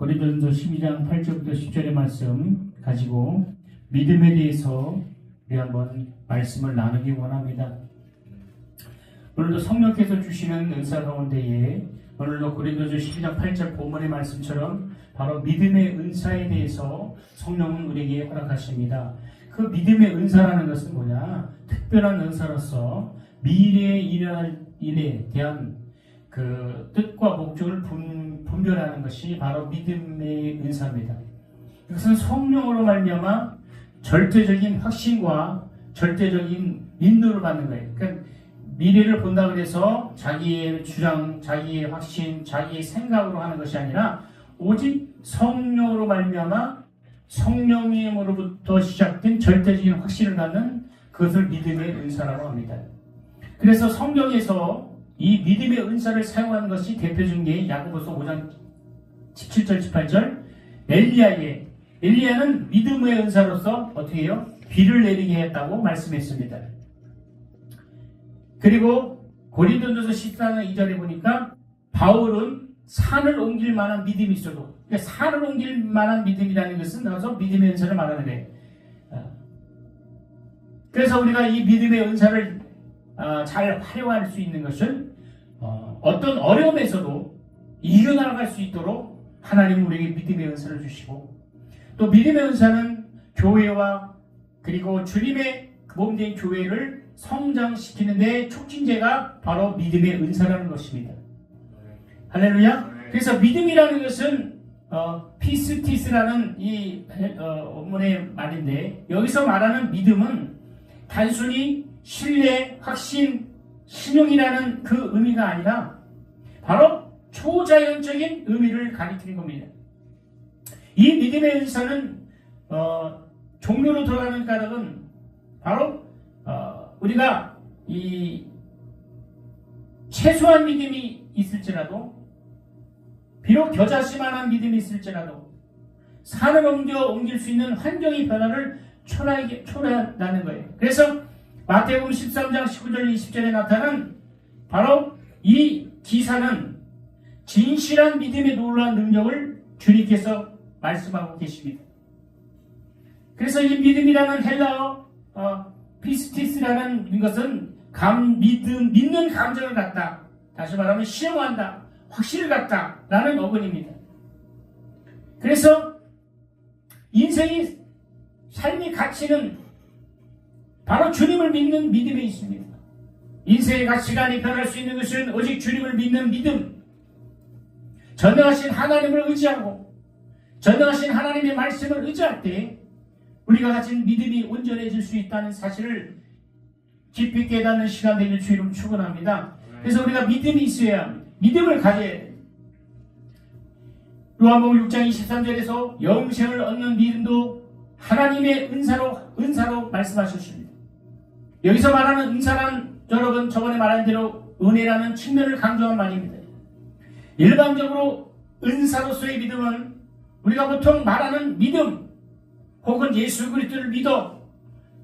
고린도전서 12장 8절부터 10절의 말씀 가지고 믿음에 대해서 우리 한번 말씀을 나누기 원합니다. 오늘도 성령께서 주시는 은사 가운데에 오늘도 고린도전서 12장 8절 본문의 말씀처럼 바로 믿음의 은사에 대해서 성령은 우리에게 허락하십니다. 그 믿음의 은사라는 것은 뭐냐? 특별한 은사로서 미래에 일어날 일에 대한 그 뜻과 목적을 분별하는 것이 바로 믿음의 은사입니다. 이것은 성령으로 말미암아 절대적인 확신과 절대적인 인도를 받는 거예요. 그러니까 미래를 본다 그래서 자기의 주장, 자기의 확신, 자기의 생각으로 하는 것이 아니라 오직 성령으로 말미암아 성령님으로부터 시작된 절대적인 확신을 갖는 그것을 믿음의 은사라고 합니다. 그래서 성경에서 이 믿음의 은사를 사용하는 것이 대표적인 게 야고보서 5장 17절 18절 엘리야는 믿음의 은사로서 어떻게 해요? 비를 내리게 했다고 말씀했습니다. 그리고 고린도전서 14장 2절에 보니까 바울은 산을 옮길 만한 믿음이 있어도, 그러니까 산을 옮길 만한 믿음이라는 것은 나와서 믿음의 은사를 말하는 거예요. 그래서 우리가 이 믿음의 은사를 잘 활용할 수 있는 것은 어떤 어려움에서도 이겨나갈 수 있도록 하나님은 우리에게 믿음의 은사를 주시고, 또 믿음의 은사는 교회와 그리고 주님의 몸된 교회를 성장시키는 데 촉진제가 바로 믿음의 은사라는 것입니다. 할렐루야. 그래서 믿음이라는 것은 피스티스라는 이 원문의 말인데, 여기서 말하는 믿음은 단순히 신뢰, 확신, 신용이라는 그 의미가 아니라 바로 초자연적인 의미를 가리키는 겁니다. 이 믿음의 은사는 종류로 들어가는 까닭은 바로 우리가 이 최소한 믿음이 있을지라도, 비록 겨자씨만한 믿음이 있을지라도 산을 옮길 수 있는 환경의 변화를 초래한다는 거예요. 그래서 마태복음 13장 19절 20절에 나타난 바로 이 기사는 진실한 믿음의 놀라운 능력을 주님께서 말씀하고 계십니다. 그래서 이 믿음이라는 헬라어 피스티스라는 것은 믿는 감정을 갖다, 다시 말하면 신용한다, 확신을 갖다 라는 어근입니다. 그래서 인생의 삶의 가치는 바로 주님을 믿는 믿음에 있습니다. 인생의 가치관이 변할 수 있는 것은 오직 주님을 믿는 믿음, 전능하신 하나님을 의지하고 전능하신 하나님의 말씀을 의지할 때 우리가 가진 믿음이 온전해질 수 있다는 사실을 깊이 깨닫는 시간 되길 주 이름 축원합니다. 그래서 우리가 믿음이 있어야 합니다. 믿음을 가져야 돼요. 요한복음 6장 23절에서 영생을 얻는 믿음도 하나님의 은사로 말씀하셨습니다. 여기서 말하는 은사란 여러분 저번에 말한 대로 은혜라는 측면을 강조한 말입니다. 일반적으로 은사로서의 믿음은 우리가 보통 말하는 믿음 혹은 예수 그리스도를 믿어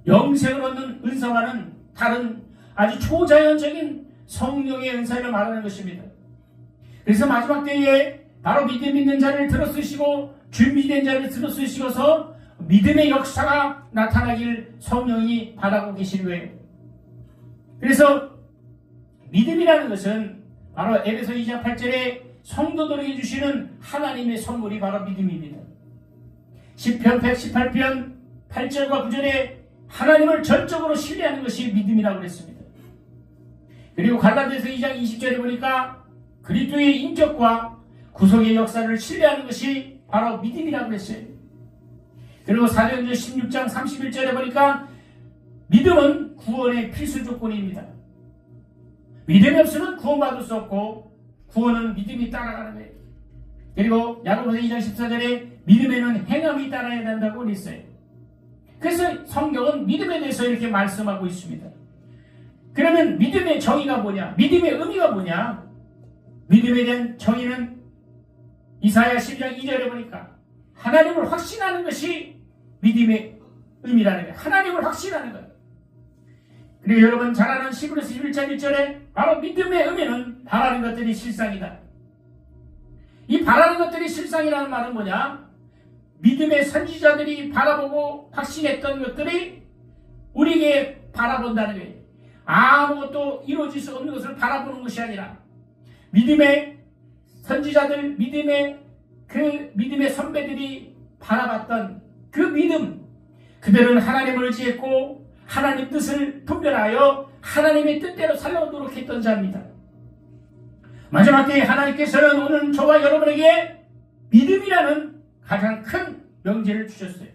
영생을 얻는 은사와는 다른 아주 초자연적인 성령의 은사를 말하는 것입니다. 그래서 마지막 때에 바로 믿음 있는 자를 들어쓰시고 준비된 자를 들어쓰시고서 믿음의 역사가 나타나길 성령이 바라고 계시는 거예요. 그래서 믿음이라는 것은 바로 에베소 2장 8절에 성도들에게 주시는 하나님의 선물이 바로 믿음입니다. 시편 118편 8절과 9절에 하나님을 전적으로 신뢰하는 것이 믿음이라고 그랬습니다. 그리고 갈라디아서 2장 20절에 보니까 그리스도의 인격과 구속의 역사를 신뢰하는 것이 바로 믿음이라고 그랬어요. 그리고 사도행전 16장 31절에 보니까 믿음은 구원의 필수 조건입니다. 믿음이 없으면 구원받을 수 없고 구원은 믿음이 따라가는 거예요. 그리고 야고보서 2장 14절에 믿음에는 행함이 따라야 된다고 했어요. 그래서 성경은 믿음에 대해서 이렇게 말씀하고 있습니다. 그러면 믿음의 정의가 뭐냐? 믿음의 의미가 뭐냐? 믿음에 대한 정의는 이사야 12장 2절에 보니까 하나님을 확신하는 것이 믿음의 의미라는 거예요. 하나님을 확신하는 거예요. 그리고 여러분 잘 아는 히브리서 11장 1절에 바로 믿음의 의미는 바라는 것들이 실상이다. 이 바라는 것들이 실상이라는 말은 뭐냐? 믿음의 선지자들이 바라보고 확신했던 것들이 우리에게 바라본다는 거예요. 아무것도 이루어질 수 없는 것을 바라보는 것이 아니라 믿음의 선지자들, 믿음의 선배들이 바라봤던 그 믿음, 그들은 하나님을 의지했고 하나님 뜻을 분별하여 하나님의 뜻대로 살아오도록 했던 자입니다. 마지막 때에 하나님께서는 오늘 저와 여러분에게 믿음이라는 가장 큰 명제를 주셨어요.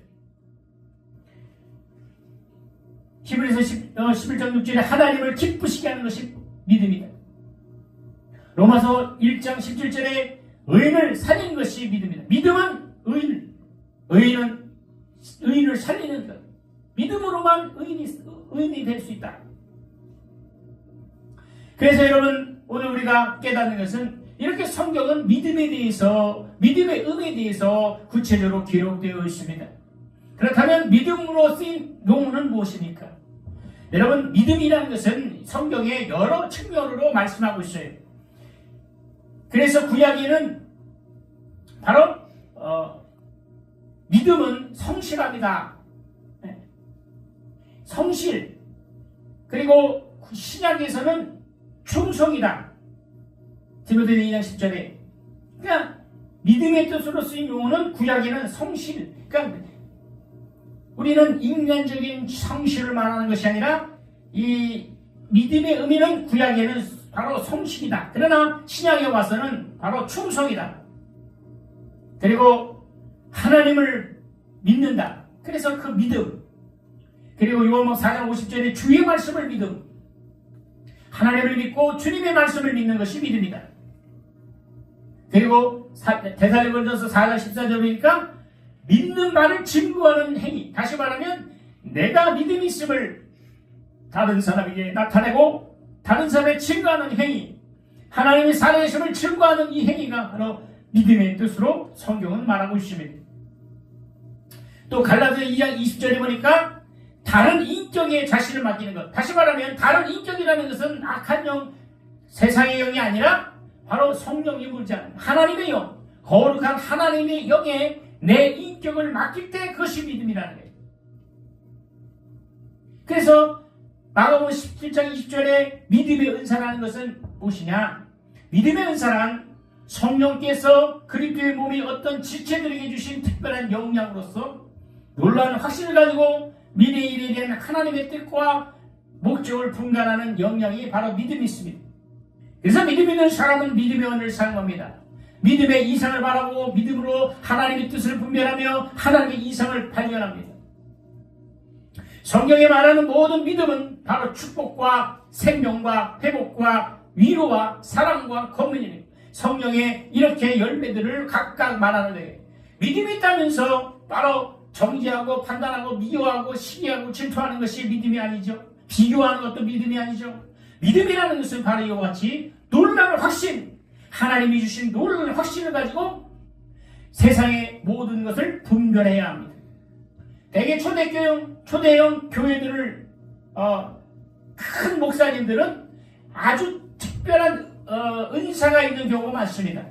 히브리서 11장 6절에 하나님을 기쁘시게 하는 것이 믿음이다. 로마서 1장 17절에 의인을 살리는 것이 믿음이다. 믿음은 의인을 살리는 것. 믿음으로만 의인이 될 수 있다. 그래서 여러분, 오늘 우리가 깨닫는 것은 이렇게 성경은 믿음에 대해서, 믿음의 의미에 대해서 구체적으로 기록되어 있습니다. 그렇다면 믿음으로 쓰인 용어는 무엇입니까? 여러분, 믿음이라는 것은 성경의 여러 측면으로 말씀하고 있어요. 그래서 구약에는 바로 믿음은 성실합니다. 성실. 그리고 신약에서는 충성이다. 디모데 2장 10절에. 그러니까 믿음의 뜻으로 쓰인 용어는 구약에는 성실. 그러니까 우리는 인간적인 성실을 말하는 것이 아니라 이 믿음의 의미는 구약에는 바로 성실이다. 그러나 신약에 와서는 바로 충성이다. 그리고 하나님을 믿는다. 그래서 그 믿음. 그리고 요한복음 4장 50절에 주의 말씀을 믿음. 하나님을 믿고 주님의 말씀을 믿는 것이 믿음이다. 그리고 데살로니가전서 4장 14절 보니까 믿는 바를 증거하는 행위. 다시 말하면 내가 믿음이 있음을 다른 사람에게 나타내고 다른 사람에게 증거하는 행위. 하나님의 살아계심을 증거하는 이 행위가 바로 믿음의 뜻으로 성경은 말하고 있습니다. 또 갈라디아 2장 20절에 보니까 다른 인격에 자신을 맡기는 것. 다시 말하면 다른 인격이라는 것은 악한 영, 세상의 영이 아니라 바로 성령이 물지 않은 하나님의 영, 거룩한 하나님의 영에 내 인격을 맡길 때 그것이 믿음이라는 거예요. 그래서 마가복음 17장 20절에 믿음의 은사라는 것은 무엇이냐? 믿음의 은사란 성령께서 그리스도의 몸이 어떤 지체들에게 주신 특별한 영향으로서 놀라운 확신을 가지고 미래의 일에 대한 하나님의 뜻과 목적을 분간하는 영향이 바로 믿음이 있습니다. 그래서 믿음 있는 사람은 믿음의 언을 사용합니다. 믿음의 이상을 바라고 믿음으로 하나님의 뜻을 분별하며 하나님의 이상을 발견합니다. 성경에 말하는 모든 믿음은 바로 축복과 생명과 회복과 위로와 사랑과 권면입니다. 성령의 이렇게 열매들을 각각 말하는 거예요. 믿음이 있다면서 바로 정죄하고 판단하고 미워하고 시기하고 질투하는 것이 믿음이 아니죠. 비교하는 것도 믿음이 아니죠. 믿음이라는 것은 바로 이와 같이 놀라운 확신, 하나님이 주신 놀라운 확신을 가지고 세상의 모든 것을 분별해야 합니다. 대개 초대형 교회들을 큰 목사님들은 아주 특별한 은사가 있는 경우가 많습니다.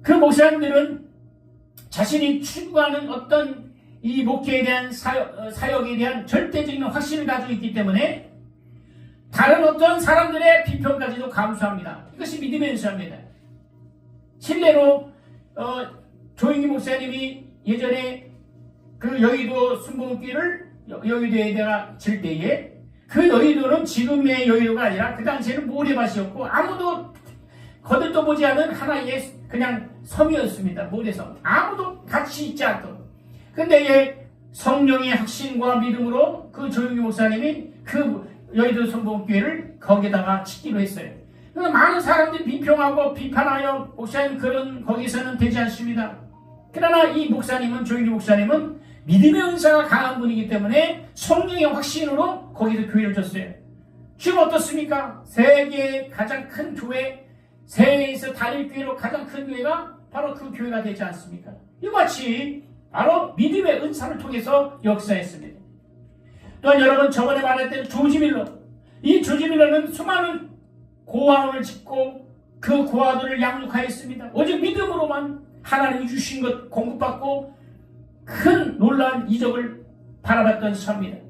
그 목사님들은 자신이 추구하는 어떤 이 목회에 대한 사역에 대한 절대적인 확신을 가지고 있기 때문에 다른 어떤 사람들의 비평까지도 감수합니다. 이것이 믿음의 은사입니다. 실례로 조영기 목사님이 예전에 그 여의도 순복음교회를 여의도에다가 질 때에 그 여의도는 지금의 여의도가 아니라 그 당시에는 모래밭이었고 아무도 거들떠 보지 않은 하나의 그냥 섬이었습니다. 모래섬. 아무도 같이 있지 않던. 근데 성령의 확신과 믿음으로 그 조영기 목사님이 그 여의도 순복음교회를 거기다가 짓기로 했어요. 그래서 많은 사람들이 비평하고 비판하여 목사님 그런 거기서는 되지 않습니다. 그러나 이 목사님은 조영기 목사님은 믿음의 은사가 강한 분이기 때문에 성령의 확신으로 거기서 교회를 줬어요. 지금 어떻습니까? 세계의 가장 큰 교회, 세계에서 단일교회로 가장 큰 교회가 바로 그 교회가 되지 않습니까? 이와 같이 바로 믿음의 은사를 통해서 역사했습니다. 또한 여러분 저번에 말했던 조지 밀러, 이 조지 밀러는 수많은 고아원을 짓고 그 고아들을 양육하였습니다. 오직 믿음으로만 하나님이 주신 것 공급받고 큰 놀라운 이적을 바라봤던 사람입니다.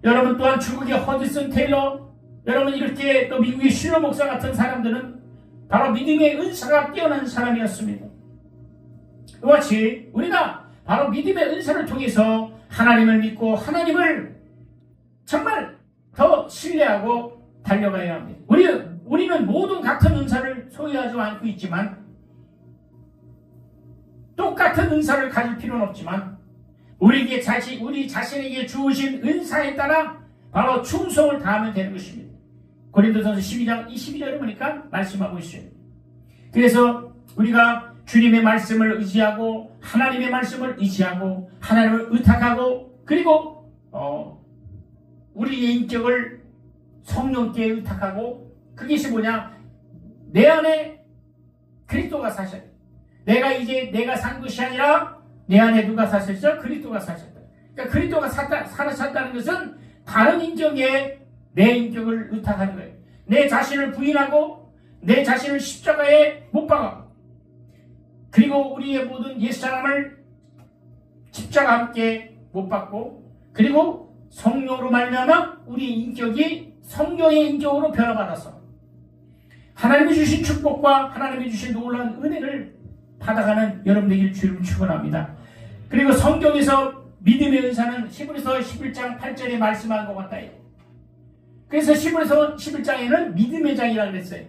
여러분 또한 중국의 허드슨 테일러, 여러분 이렇게 또 미국의 실로 목사 같은 사람들은 바로 믿음의 은사가 뛰어난 사람이었습니다. 그와 같이 우리가 바로 믿음의 은사를 통해서 하나님을 믿고 하나님을 정말 더 신뢰하고 달려가야 합니다. 우리는 모든 같은 은사를 소유하지 않고 있지만 똑같은 은사를 가질 필요는 없지만 우리 자신에게 주어진 은사에 따라 바로 충성을 다하면 되는 것입니다. 고린도전서 12장 22절에 보니까 말씀하고 있어요. 그래서 우리가 주님의 말씀을 의지하고 하나님의 말씀을 의지하고 하나님을 의탁하고 그리고 우리의 인격을 성령께 의탁하고 그것이 뭐냐? 내 안에 그리스도가 사셨다. 내가 산 것이 아니라 내 안에 누가 사셨죠? 그리스도가 사셨다. 그러니까 그리스도가 살아셨다는 것은 다른 인격에 내 인격을 의탁하는 거예요. 내 자신을 부인하고 내 자신을 십자가에 못 박아. 그리고 우리의 모든 옛사람을 십자가와 함께 못 박고 그리고 성령으로 말미암아 우리 인격이 성령의 인격으로 변화받아서 하나님이 주신 축복과 하나님이 주신 놀라운 은혜를 받아가는 여러분 되길 주를 축원합니다. 그리고 성경에서 믿음의 은사는 히브리서 11장 8절에 말씀한 것 같아요. 그래서 히브리서 11장에는 믿음의 장이라고 그랬어요.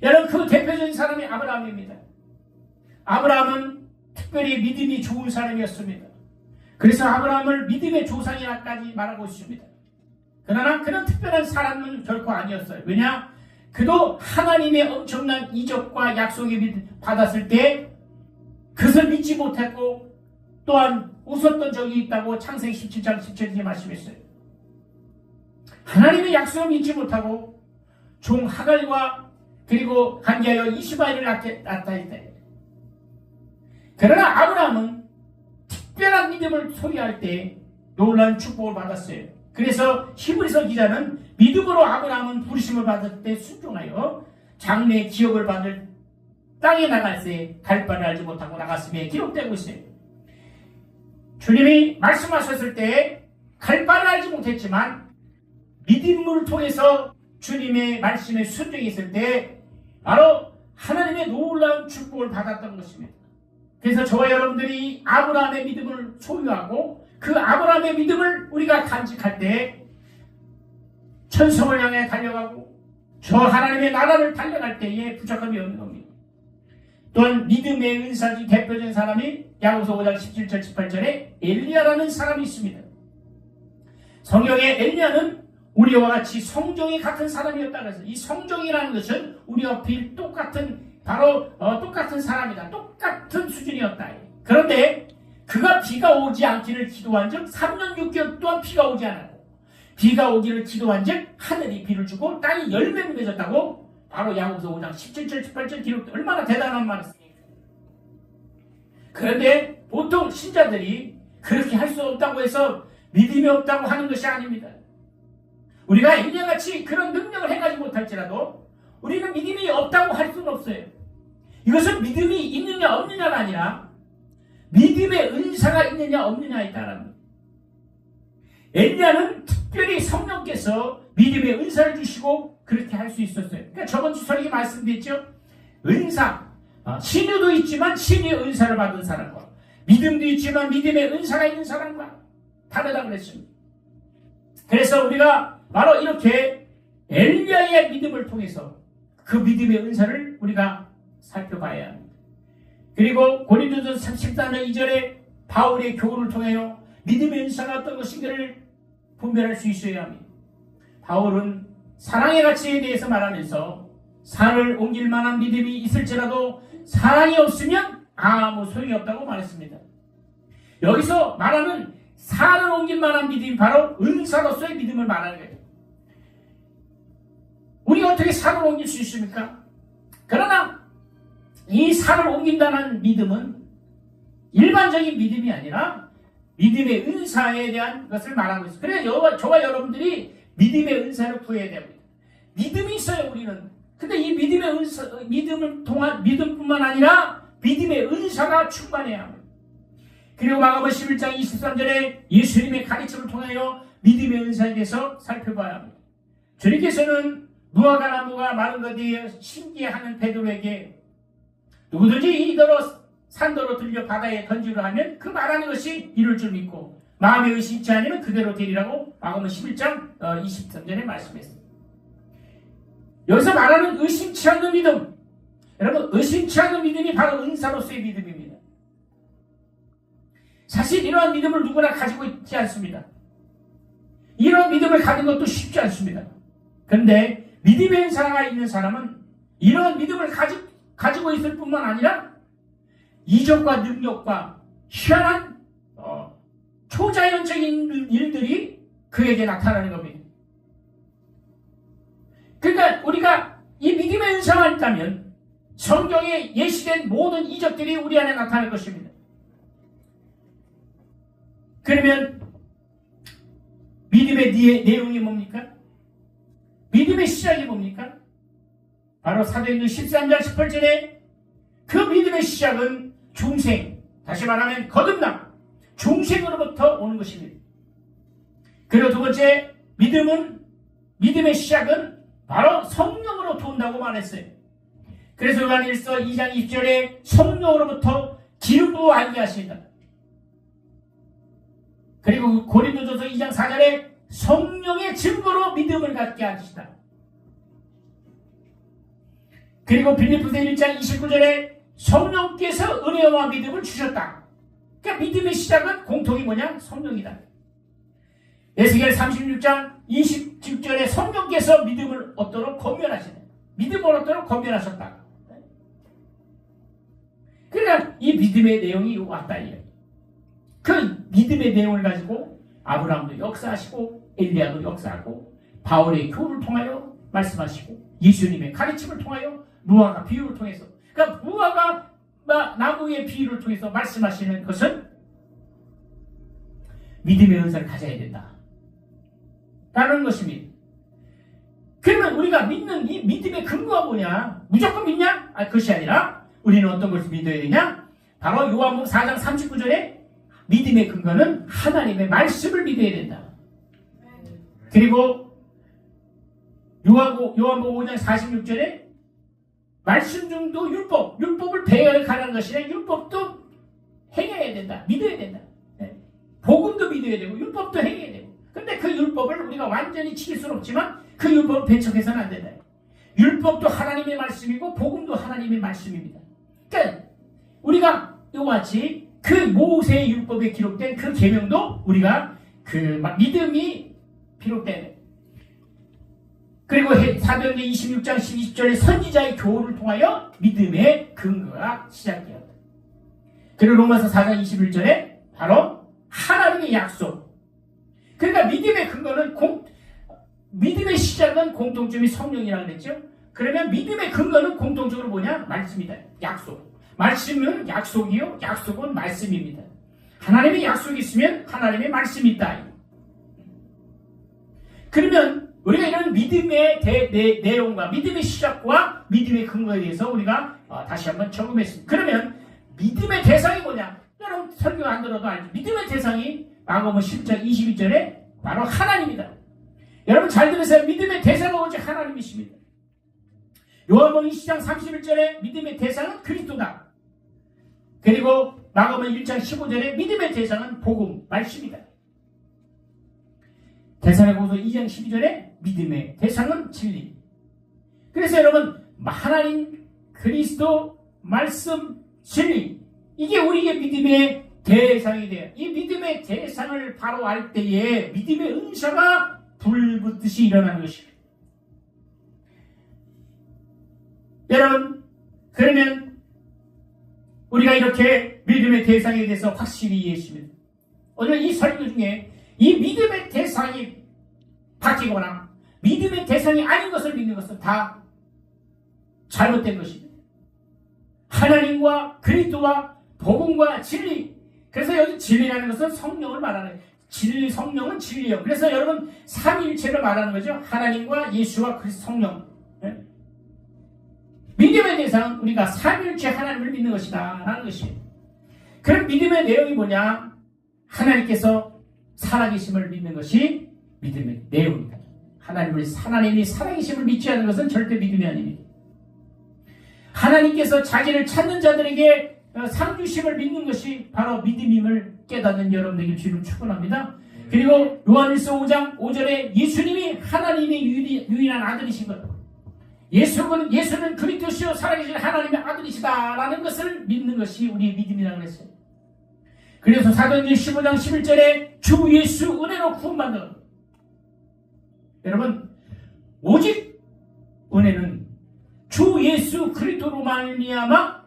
여러분 그 대표적인 사람이 아브라함입니다. 아브라함은 특별히 믿음이 좋은 사람이었습니다. 그래서 아브라함을 믿음의 조상이라까지 말하고 있습니다. 그러나 그런 특별한 사람은 결코 아니었어요. 왜냐? 그도 하나님의 엄청난 이적과 약속을 받았을 때 그것을 믿지 못했고 또한 웃었던 적이 있다고 창세기 17장 17절에 말씀했어요. 하나님의 약속을 믿지 못하고 종 하갈과 그리고 관계하여 이스마엘을 낳았다 했다. 그러나 아브라함은 특별한 믿음을 소유할 때 놀라운 축복을 받았어요. 그래서 히브리서 기자는 믿음으로 아브라함은 부르심을 받을 때 순종하여 장래의 기업을 받을 땅에 나갈 때 갈 바를 알지 못하고 나갔음에 기록되고 있어요. 주님이 말씀하셨을 때 갈 바를 알지 못했지만 믿음을 통해서 주님의 말씀에 순종했을 때 바로 하나님의 놀라운 축복을 받았던 것입니다. 그래서 저와 여러분들이 아브라함의 믿음을 소유하고 그 아브라함의 믿음을 우리가 간직할 때 천성을 향해 달려가고 저 하나님의 나라를 달려갈 때에 부족함이 없는 겁니다. 또한 믿음의 은사지 대표적인 사람이 야고보서 5장 17절 18절에 엘리야라는 사람이 있습니다. 성경의 엘리야는 우리와 같이 성종이 같은 사람이었다 그래서 이 성종이라는 것은 우리와 똑같은 똑같은 사람이다. 똑같은 수준이었다. 그런데 그가 비가 오지 않기를 기도한 즉 3년 6개월 동안 비가 오지 않았고 비가 오기를 기도한 즉 하늘이 비를 주고 땅이 열매를 맺었다고 바로 야고보서 5장 17절 18절 기록 얼마나 대단한 말이었습니까? 그런데 보통 신자들이 그렇게 할 수 없다고 해서 믿음이 없다고 하는 것이 아닙니다. 우리가 엘리야같이 그런 능력을 행하지 못할지라도 우리는 믿음이 없다고 할 수는 없어요. 이것은 믿음이 있느냐 없느냐가 아니라 믿음의 은사가 있느냐 없느냐에 따릅니다. 엘리야는 특별히 성령께서 믿음의 은사를 주시고 그렇게 할 수 있었어요. 그러니까 저번 주 설교 말씀드렸죠. 은사, 신유도 있지만 신유의 은사를 받은 사람과 믿음도 있지만 믿음의 은사가 있는 사람과 다르다고 그랬습니다. 그래서 우리가 바로 이렇게 엘리야의 믿음을 통해서 그 믿음의 은사를 우리가 살펴봐야 합니다. 그리고 고린도전서 13장 2절에 바울의 교훈을 통하여 믿음의 은사가 어떤 것인가를 분별할 수 있어야 합니다. 바울은 사랑의 가치에 대해서 말하면서 산을 옮길 만한 믿음이 있을지라도 사랑이 없으면 아무 소용이 없다고 말했습니다. 여기서 말하는 산을 옮길 만한 믿음이 바로 은사로서의 믿음을 말하는 거예요. 우리가 어떻게 산을 옮길 수 있습니까? 그러나 이 산을 옮긴다는 믿음은 일반적인 믿음이 아니라 믿음의 은사에 대한 것을 말하고 있어요. 그래서 저와 여러분들이 믿음의 은사를 구해야 됩니다. 믿음이 있어요. 우리는 근데 이 믿음뿐만 아니라 믿음의 은사가 충만해야 합니다. 그리고 마가복음 11장 23절에 예수님의 가르침을 통하여 믿음의 은사에 대해서 살펴봐야 합니다. 주님께서는 무화과 나무가 마른 것에 신기해하는 베드로에게 누구든지 이더러 산더러 들려 바다에 던지려 하면 그 말하는 것이 이룰 줄 믿고 마음에 의심치 않으면 그대로 되리라고 마가복음 11장 23절에 말씀했습니다. 여기서 말하는 의심치 않는 믿음, 여러분 의심치 않는 믿음이 바로 은사로서의 믿음입니다. 사실 이러한 믿음을 누구나 가지고 있지 않습니다. 이러한 믿음을 가진 것도 쉽지 않습니다. 그런데 믿음의 은사가 있는 사람은 이러한 믿음을 가지고 있을 뿐만 아니라 이적과 능력과 희한한 초자연적인 일들이 그에게 나타나는 겁니다. 그러니까 우리가 이 믿음의 은사가 있다면 성경에 예시된 모든 이적들이 우리 안에 나타날 것입니다. 그러면 믿음의 내용이 뭡니까? 믿음의 시작이 뭡니까? 바로 사도행전 13장 18절에 그 믿음의 시작은 중생, 다시 말하면 거듭남, 중생으로부터 오는 것입니다. 그리고 두 번째, 믿음의 시작은 바로 성령으로부터 온다고 말했어요. 그래서 요한일서 2장 2절에 성령으로부터 기름 부어 알게 하신다. 그리고 고린도전서 2장 4절에 성령의 증거로 믿음을 갖게 하시다. 그리고 빌립보서 1장 29절에 성령께서 은혜와 믿음을 주셨다. 그러니까 믿음의 시작은 공통이 뭐냐? 성령이다. 에스겔 36장 27절에 성령께서 믿음을 얻도록 권면하시다. 믿음을 얻도록 권면하셨다. 그러니까 이 믿음의 내용이 왔다. 그 믿음의 내용을 가지고 아브라함도 역사하시고 엘리야도 역사하고 바울의 교훈을 통하여 말씀하시고 예수님의 가르침을 통하여 무화과 비유를 통해서, 그러니까 무화과 나무의 비유를 통해서 말씀하시는 것은 믿음의 은사를 가져야 된다 라는 것입니다. 그러면 우리가 믿는 이 믿음의 근거가 뭐냐? 무조건 믿냐? 그것이 아니라 우리는 어떤 것을 믿어야 되냐? 바로 요한복음 4장 39절에 믿음의 근거는 하나님의 말씀을 믿어야 된다. 그리고 요한복음 5장 46절에 말씀 중도 율법을 배워가는 것이 아니라 율법도 행해야 된다. 믿어야 된다. 복음도 믿어야 되고 율법도 행해야 되고. 근데 그 율법을 우리가 완전히 지킬 수는 없지만 그 율법을 배척해서는 안 된다. 율법도 하나님의 말씀이고 복음도 하나님의 말씀입니다. 그러니까 우리가 이와 같이 그 모세의 율법에 기록된 그 계명도 우리가 그 믿음이 비롯된, 그리고 사도행전 26장 12절의 선지자의 교훈을 통하여 믿음의 근거가 시작되었다. 그리고 로마서 4장 21절에 바로 하나님의 약속. 그러니까 믿음의 근거는 믿음의 시작은 공통점이 성령이라고 그랬죠. 그러면 믿음의 근거는 공통적으로 뭐냐? 말씀이다. 약속. 말씀은 약속이요, 약속은 말씀입니다. 하나님의 약속이 있으면 하나님의 말씀이 있다. 그러면 우리가 이런 믿음의 내용과 믿음의 시작과 믿음의 근거에 대해서 우리가 다시 한번 점검했습니다. 그러면 믿음의 대상이 뭐냐? 여러분 설교 안 들어도 알죠. 믿음의 대상이 마가복음 10장 22절에 바로 하나님이다. 여러분 잘 들으세요. 믿음의 대상은 오직 하나님이십니다. 요한복음 20장 31절에 믿음의 대상은 그리스도다. 그리고 마가복음 1장 15절에 믿음의 대상은 복음, 말씀이다. 데살로니가서 2장 12절에 믿음의 대상은 진리. 그래서 여러분 하나님, 그리스도, 말씀, 진리, 이게 우리의 믿음의 대상이 돼요. 이 믿음의 대상을 바로 알 때에 믿음의 은사가 불붙듯이 일어나는 것입니다. 여러분, 그러면 우리가 이렇게 믿음의 대상에 대해서 확실히 이해했습니다. 오늘 이 설교 중에 이 믿음의 대상이 바뀌거나 믿음의 대상이 아닌 것을 믿는 것은 다 잘못된 것입니다. 하나님과 그리스도와 복음과 진리. 그래서 여기 진리라는 것은 성령을 말하는 진리, 성령은 진리요. 그래서 여러분 삼위일체를 말하는 거죠. 하나님과 예수와 그리스도 성령. 믿음의 대상은 우리가 삼위일체 하나님을 믿는 것이다 라는 것이에요. 그럼 믿음의 내용이 뭐냐? 하나님께서 살아계심을 믿는 것이 믿음의 내용입니다. 하나님이 살아계심을 믿지 않는 것은 절대 믿음이 아닙니다. 하나님께서 자기를 찾는 자들에게 상주심을 믿는 것이 바로 믿음임을 깨닫는 여러분에게 주를 축원합니다. 그리고 요한일서 5장 5절에 예수님이 하나님의 유일한 아들이신 것, 예수는 그리스도시요 살아계신 하나님의 아들이시다라는 것을 믿는 것이 우리의 믿음이라고 했어요. 그래서 사도행전 15장 11절에 주 예수 은혜로 구원받는 것. 여러분, 오직 은혜는 주 예수 그리스도로 말미암아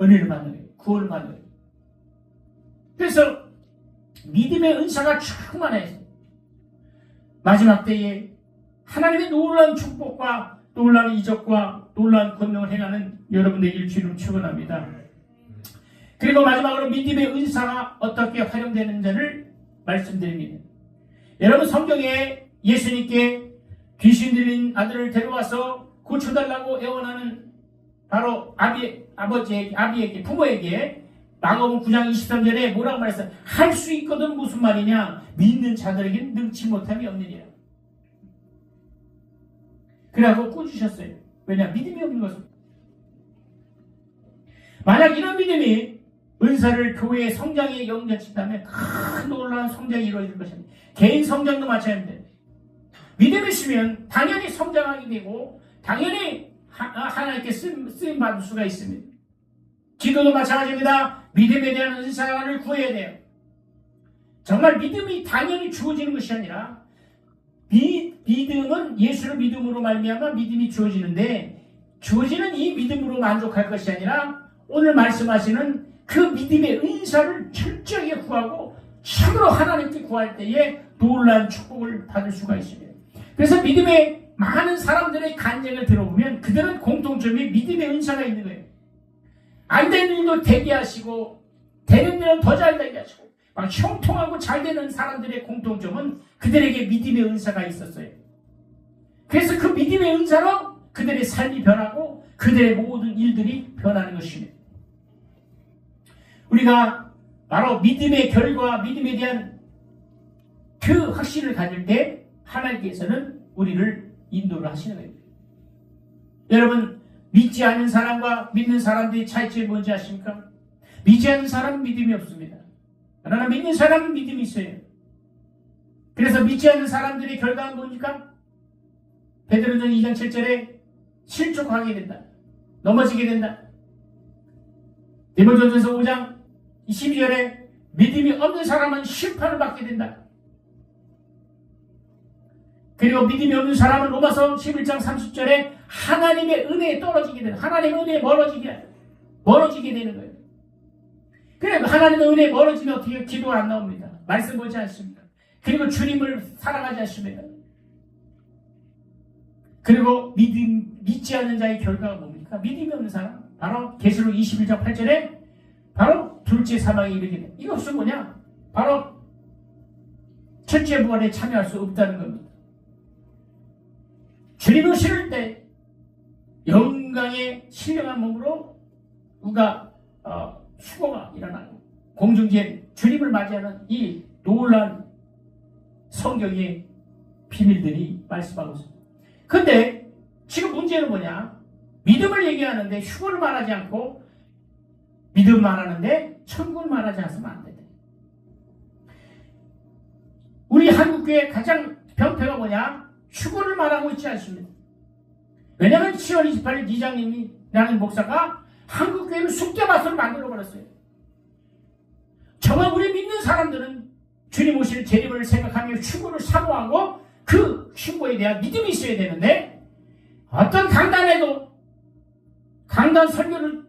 은혜를 받는 거예요. 구원을 받는 거예요. 그래서 믿음의 은사가 충만해서 마지막 때에 하나님의 놀라운 축복과 놀라운 이적과 놀라운 권능을 행하는 여러분들의 주를 축원합니다. 그리고 마지막으로 믿음의 은사가 어떻게 활용되는지를 말씀드립니다. 여러분, 성경에 예수님께 귀신 들린 아들을 데려와서 고쳐달라고 애원하는 바로 아비에게 부모에게 마가복음 9장 23절에 뭐라고 말했어요? 할 수 있거든 무슨 말이냐? 믿는 자들에게는 능치 못함이 없느니라. 그래갖고 꾸짖으셨어요. 왜냐? 믿음이 없는 것은. 만약 이런 믿음이 은사를 교회의 성장에 연결시킨다면 큰 놀라운 성장이 이루어질 것입니다. 개인 성장도 마찬가지입니다. 믿음이 있으면 당연히 성장하게 되고 당연히 하나님께 쓰임받을 수가 있습니다. 기도도 마찬가지입니다. 믿음에 대한 은사를 구해야 돼요. 정말 믿음이 당연히 주어지는 것이 아니라 믿음은 예수를 믿음으로 말미암아 믿음이 주어지는데 주어지는 이 믿음으로 만족할 것이 아니라 오늘 말씀하시는 그 믿음의 은사를 철저하게 구하고 참으로 하나님께 구할 때에 놀라운 축복을 받을 수가 있습니다. 그래서 믿음의 많은 사람들의 간증을 들어보면 그들은 공통점이 믿음의 은사가 있는 거예요. 안 되는 일도 되게 하시고 되는 일은 더 잘 되게 하시고 막 형통하고 잘 되는 사람들의 공통점은 그들에게 믿음의 은사가 있었어요. 그래서 그 믿음의 은사로 그들의 삶이 변하고 그들의 모든 일들이 변하는 것입니다. 우리가 바로 믿음의 결과, 믿음에 대한 그 확신을 가질 때 하나님께서는 우리를 인도를 하시는 거예요. 여러분, 믿지 않는 사람과 믿는 사람들의 차이점이 뭔지 아십니까? 믿지 않는 사람은 믿음이 없습니다. 그러나 믿는 사람은 믿음이 있어요. 그래서 믿지 않는 사람들의 결과는 뭡니까? 베드로전 2장 7절에 실족하게 된다. 넘어지게 된다. 디모데전서 5장 12절에 믿음이 없는 사람은 심판을 받게 된다. 그리고 믿음이 없는 사람은 로마서 11장 30절에 하나님의 은혜에 떨어지게 된다. 하나님의 은혜에 멀어지게 되는 거예요. 그래, 하나님의 은혜에 멀어지면 어떻게 기도가 안 나옵니다. 말씀 보지 않습니다. 그리고 주님을 사랑하지 않습니다. 그리고 믿지 않는 자의 결과가 뭡니까? 믿음이 없는 사람, 바로 계시록 21장 8절에 바로 둘째 사망에 이르게 된다. 이것은 뭐냐? 바로 첫째 부활에 참여할 수 없다는 겁니다. 주님을 실을 때 영광의 신령한 몸으로 우리가 수고가 일어나고 공중지에 주님을 맞이하는 이 놀라운 성경의 비밀들이 말씀하고 있습니다. 그런데 지금 문제는 뭐냐? 믿음을 얘기하는데 휴거를 말하지 않고 믿음을 말하는데 천국을 말하지 않으면 안 된다. 우리 한국교회 가장 병폐가 뭐냐? 휴거를 말하고 있지 않습니다. 왜냐하면 10월 28일 이장님이라는 목사가 한국교회를 쑥대밭으로 만들어버렸어요. 정말 우리 믿는 사람들은 주님 오실 재림을 생각하며 휴거를 사모하고 그 휴거에 대한 믿음이 있어야 되는데 어떤 강단 설교를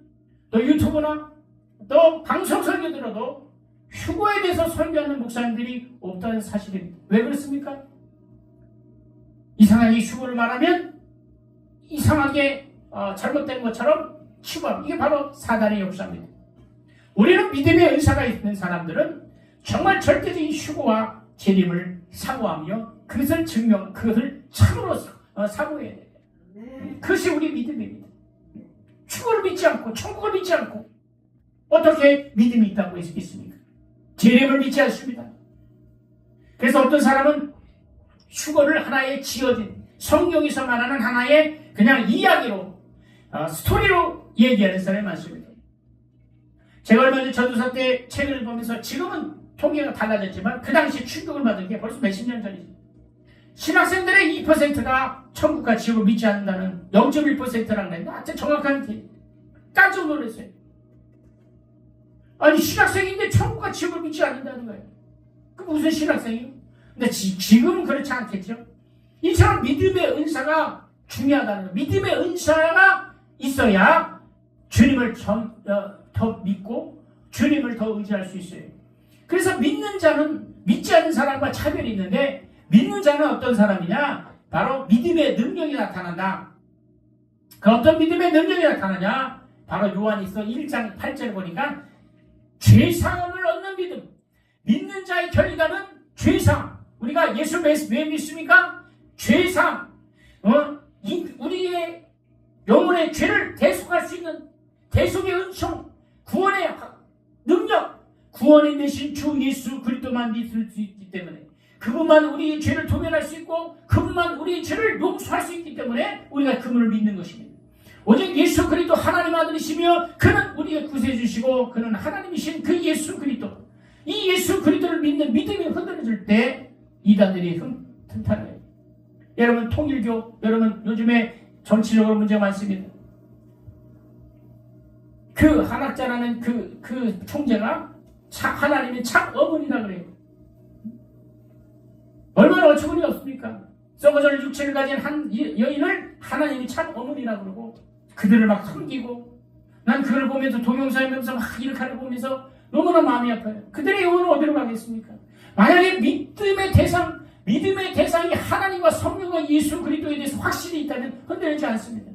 또 유튜브나 또 방송 설교 들어도 휴거에 대해서 설교하는 목사님들이 없다는 사실입니다. 왜 그렇습니까? 이상하게 휴거를 말하면 이상하게 잘못된 것처럼 치부합니다. 이게 바로 사단의 역사입니다. 우리는 믿음의 은사가 있는 사람들은 정말 절대적인 휴거와 재림을 사모하며 그것을 참으로 사모해야 돼요. 그것이 우리 믿음입니다. 축구를 믿지 않고 천국을 믿지 않고 어떻게 믿음이 있다고 할 수 있습니까? 재림을 믿지 않습니다. 그래서 어떤 사람은 휴거를 하나의 지어진 성경에서 말하는 하나의 그냥 이야기로 스토리로 얘기하는 사람이 많습니다. 제가 얼마 전 전도사 때 책을 보면서 지금은 통계가 달라졌지만 그 당시 충격을 받은 게 벌써 몇십 년 전이죠. 신학생들의 2%가 천국과 지옥을 믿지 않는다는 0.1%라는 건데 아주 정확한 깜짝 놀랐어요. 아니 신학생인데 천국과 지옥을 믿지 않는다는 거예요. 그 무슨 신학생이에요? 근데 지금은 그렇지 않겠죠. 이처럼 믿음의 은사가 중요하다는 거예요. 믿음의 은사가 있어야 주님을 더 믿고 주님을 더 의지할 수 있어요. 그래서 믿는 자는 믿지 않는 사람과 차별이 있는데 믿는 자는 어떤 사람이냐? 바로 믿음의 능력이 나타난다. 그 어떤 믿음의 능력이 나타나냐? 바로 요한일서 1장 8절을 보니까 죄사함을 얻는 믿음. 믿는 자의 결과는 죄사함. 우리가 예수 왜 믿습니까? 죄사함. 우리의 영혼의 죄를 대속할 수 있는 대속의 은총, 구원의 능력, 구원의 대신 주 예수 그리스도만 믿을 수 있기 때문에 그분만 우리의 죄를 도면할 수 있고 그분만 우리의 죄를 용서할 수 있기 때문에 우리가 그분을 믿는 것입니다. 오직 예수 그리스도 하나님 아들이시며 그는 우리의 구세주시고 그는 하나님이신 그 예수 그리스도, 이 예수 그리스도를 믿는 믿음이 흔들어질 때 이단들이 튼튼해요. 여러분 통일교, 여러분 요즘에 정치적으로 문제가 많습니다. 그 한학자라는 그 총재가 하나님의 참 어머니라 그래요. 얼마나 어처구니 없습니까? 썩어질 육체를 가진 한 여인을 하나님이 참 어머니라 그러고 그들을 막 섬기고 난 그걸 보면서 동영상하면서 막 이렇게 하는 거 보면서 너무나 마음이 아파요. 그들의 영혼은 어디로 가겠습니까? 만약에 믿음의 대상이 하나님과 성령과 예수 그리스도에 대해서 확실히 있다면 흔들리지 않습니다.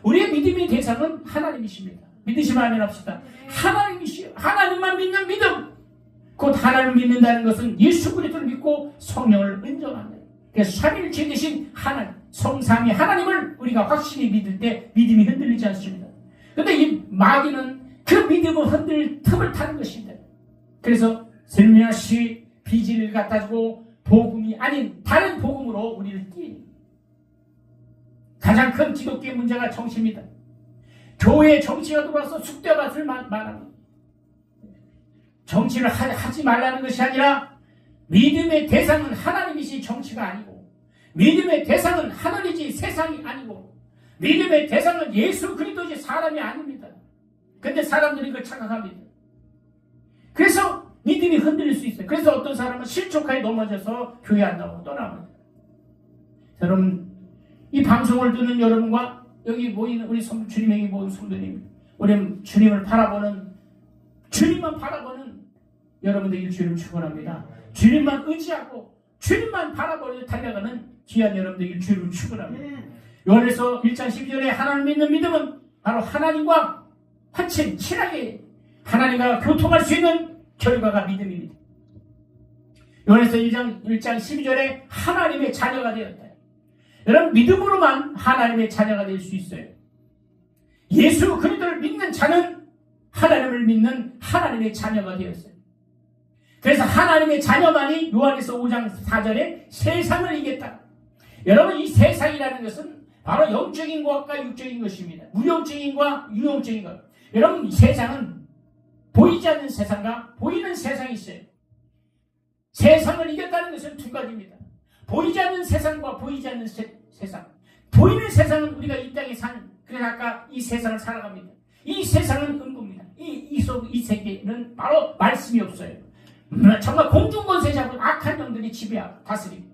우리의 믿음의 대상은 하나님이십니다. 믿으시면 아멘 합시다. 하나님이시여. 하나님만 믿는 믿음. 곧 하나님을 믿는다는 것은 예수 그리스도를 믿고 성령을 인정합니다. 그래서 삼위일체 되신 하나님, 성삼위 하나님을 우리가 확실히 믿을 때 믿음이 흔들리지 않습니다. 그런데 이 마귀는 그 믿음을 흔들 틈을 타는 것입니다. 그래서 슬며시 비질을 갖다주고 복음이 아닌 다른 복음으로 우리를 띄는 가장 큰 기독교의 문제가 정치입니다. 교회에 정치가 들어와서 쑥대밭을 말합니다. 정치를 하지 말라는 것이 아니라 믿음의 대상은 하나님이시 정치가 아니고 믿음의 대상은 하늘이지 세상이 아니고 믿음의 대상은 예수 그리스도지 사람이 아닙니다. 근데 사람들이 그걸 착각합니다. 그래서 믿음이 흔들릴 수 있어요. 그래서 어떤 사람은 실족하에 넘어져서 교회 안 나오고 떠나갑니다. 여러분 이 방송을 듣는 여러분과 여기 모이는 우리 주님에게 모인 성도님, 우리 주님을 바라보는 주님만 바라보는 여러분들에게 주님을 축원합니다. 주님만 의지하고 주님만 바라보며 달려가는 귀한 여러분들에게 주님을 축원합니다. 요한에서 1장 12절에 하나님 믿는 믿음은 바로 하나님과 친하게 하나님과 교통할 수 있는 결과가 믿음입니다. 요한에서 1장 12절에 하나님의 자녀가 되었다. 여러분 믿음으로만 하나님의 자녀가 될 수 있어요. 예수 그리스도를 믿는 자는 하나님을 믿는 하나님의 자녀가 되었어요. 그래서 하나님의 자녀만이 요한에서 5장 4절에 세상을 이겼다. 여러분 이 세상이라는 것은 바로 영적인 것과 육적인 것입니다. 무영적인 것과 유영적인 것. 여러분 이 세상은 보이지 않는 세상과 보이는 세상이 있어요. 세상을 이겼다는 것은 두 가지입니다. 보이지 않는 세상과 보이지 않는 세상. 보이는 세상은 우리가 이 땅에 사는, 그래서 아까 이 세상을 살아갑니다. 이 세상은 음부입니다. 이 세계는 바로 말씀이 없어요. 정말 공중권세 잡은 악한 영들이 지배하고 다스리고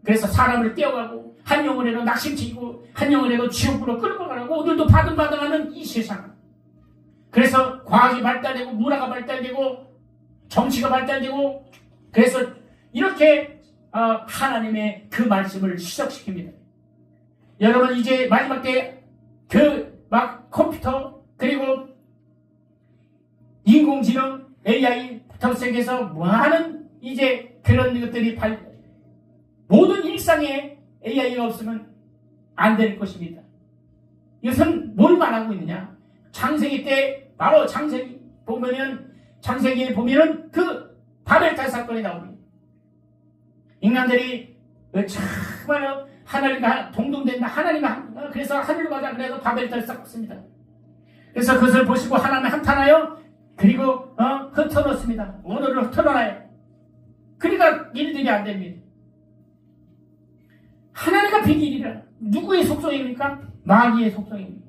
그래서 사람을 떼어가고 한 영혼에도 낙심시키고 한 영혼에도 지옥으로 끌고 가라고 오늘도 바등바등하는 이 세상. 그래서 과학이 발달되고 문화가 발달되고 정치가 발달되고 그래서 이렇게 하나님의 그 말씀을 시작시킵니다. 여러분 이제 마지막 때 그 막 컴퓨터 그리고 인공지능 AI 전 세계에서 많은 이제 그런 것들이 모든 일상에 AI가 없으면 안 될 것입니다. 이것은 우리는 뭘 말하고 있느냐? 창세기 때 바로 창세기에 보면은 그 바벨탑 사건이 나옵니다. 인간들이 정말 하나님과 동등된다. 하나님과 그래서 하늘로 가자. 그래서 바벨탑을 쌓았습니다. 그래서 그것을 보시고 하나님 한탄하여 그리고 흩어놓습니다. 언어를 흩어놔요. 그러니까 일들이 안 됩니다. 하나님과 비밀이라. 누구의 속성입니까? 마귀의 속성입니다.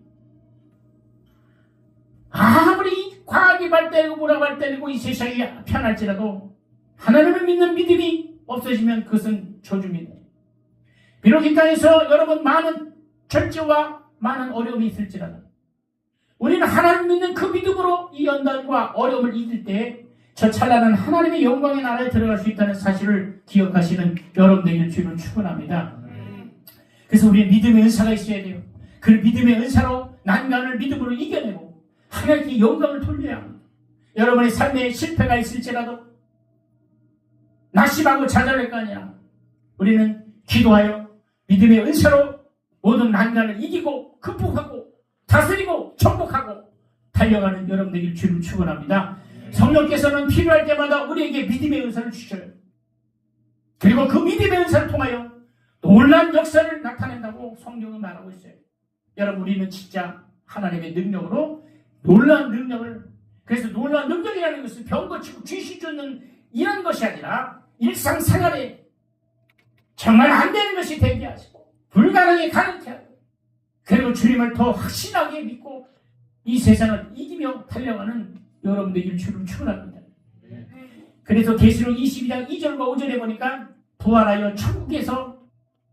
아무리 과학이 발달되고 뭐라 발달되고 이 세상이 편할지라도 하나님을 믿는 믿음이 없어지면 그것은 저주입니다. 비록 이 땅에서 여러분 많은 절제와 많은 어려움이 있을지라도 우리는 하나님 믿는 그 믿음으로 이 연단과 어려움을 이길 때 저 찬란한 하나님의 영광의 나라에 들어갈 수 있다는 사실을 기억하시는 여러분 되길 주를 축원합니다. 그래서 우리의 믿음의 은사가 있어야 돼요. 그 믿음의 은사로 난간을 믿음으로 이겨내고 하나님께 영광을 돌려야 합니다. 여러분의 삶에 실패가 있을지라도 낙심하고 좌절할 거 아니야. 우리는 기도하여 믿음의 은사로 모든 난간을 이기고 극복하고 다스리고 정복하고 달려가는 여러분 되길 주를 축원합니다. 성령께서는 필요할 때마다 우리에게 믿음의 은사를 주셔요. 그리고 그 믿음의 은사를 통하여 놀라운 역사를 나타낸다고 성경은 말하고 있어요. 여러분 우리는 진짜 하나님의 능력으로 놀라운 능력을, 그래서 놀라운 능력이라는 것은 병 고치고 귀신 쫓는 이런 것이 아니라 일상생활에 정말 안 되는 것이 되게 하시고 불가능에 가능케 하고 그리고 주님을 더 확신하게 믿고 이 세상을 이기며 달려가는 여러분들의 주를 축원합니다. 그래서 계시록 22장 2절과 5절에 보니까 부활하여 천국에서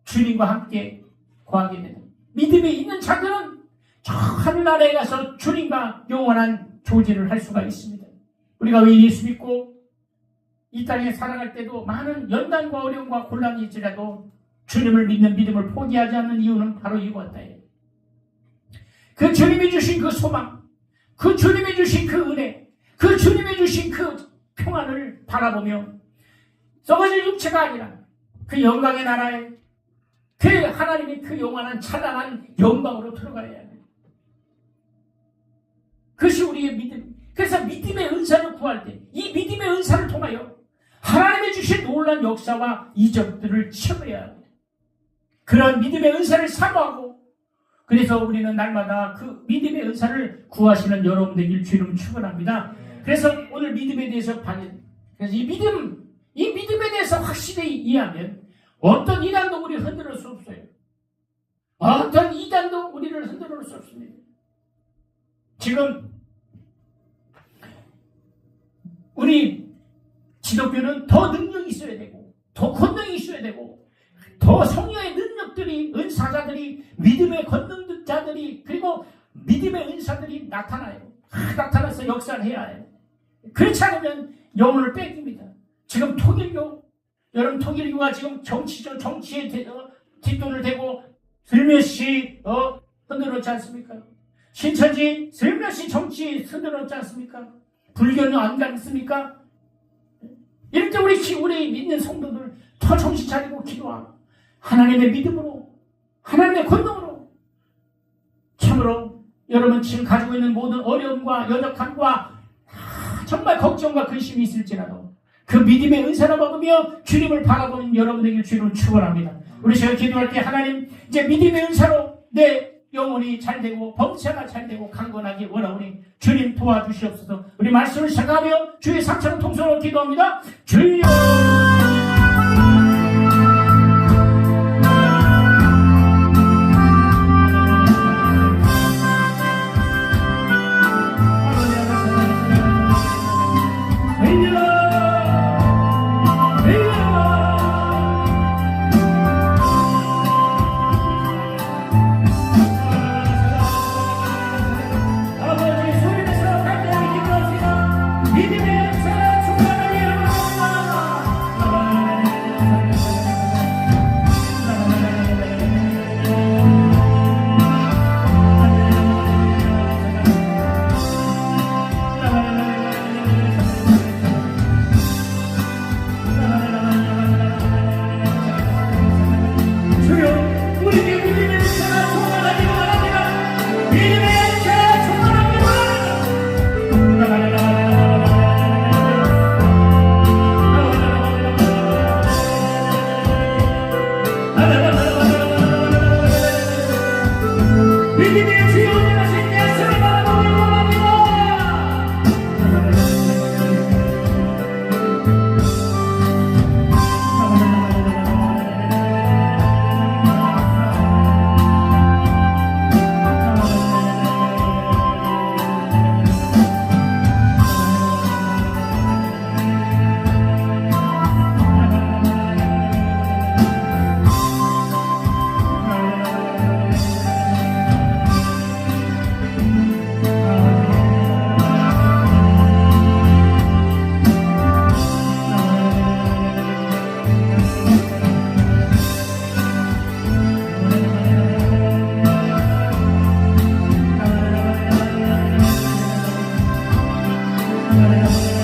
주님과 함께 거하게 되는 믿음이 있는 자들은 저 하늘나라에 가서 주님과 영원한 교제를 할 수가 있습니다. 우리가 왜 예수 믿고 이 땅에 살아갈 때도 많은 연단과 어려움과 곤란이 있지라도 주님을 믿는 믿음을 포기하지 않는 이유는 바로 이거다. 그 주님이 주신 그 소망, 그 주님이 주신 그 은혜, 그 주님이 주신 그 평안을 바라보며 썩어질 육체가 아니라 그 영광의 나라에 그 하나님의 그 영원한 찬란한 영광으로 들어가야 합니다. 그것이 우리의 믿음. 그래서 믿음의 은사를 구할 때 이 믿음의 은사를 통하여 하나님이 주신 놀라운 역사와 이적들을 체험해야 합니다. 그런 믿음의 은사를 사모하고 그래서 우리는 날마다 그 믿음의 은사를 구하시는 여러분 되길 주님 축원합니다. 그래서 오늘 믿음에 대해서 그래서 이 믿음에 대해서 확실히 이해하면 어떤 이단도 우리를 흔들을 수 없어요. 어떤 이단도 우리를 흔들을 수 없습니다. 지금 우리 기독교는 더 능력이 있어야 되고 더 권능이 있어야 되고 더 성령의 능력들이 은사자들이 믿음의 권능자들이 그리고 믿음의 은사들이 나타나요. 나타나서 역사를 해야 해요. 그렇지 않으면 영혼을 뺏깁니다. 지금 통일교 여러분 통일교가 지금 정치에 뒷돈을 대고 슬며시 흔들었지 않습니까? 신천지 슬며시 정치에 흔들었지 않습니까? 불교는 안 갔습니까? 이럴 때 우리 믿는 성도들 더 정신 차리고 기도하고 하나님의 믿음으로 하나님의 권능으로 참으로 여러분 지금 가지고 있는 모든 어려움과 연약함과 정말 걱정과 근심이 있을지라도 그 믿음의 은사를 먹으며 주님을 바라보는 여러분에게 주님을 축원합니다. 우리 제가 기도할 때 하나님 이제 믿음의 은사로 내 영혼이 잘되고 범사가 잘되고 강건하기 원하오니 주님 도와주시옵소서. 우리 말씀을 시작하며 주의 상처를 통성으로 기도합니다. 주여 우리에게 믿음의 은사가 충만하기를 원합니다. 할렐루야.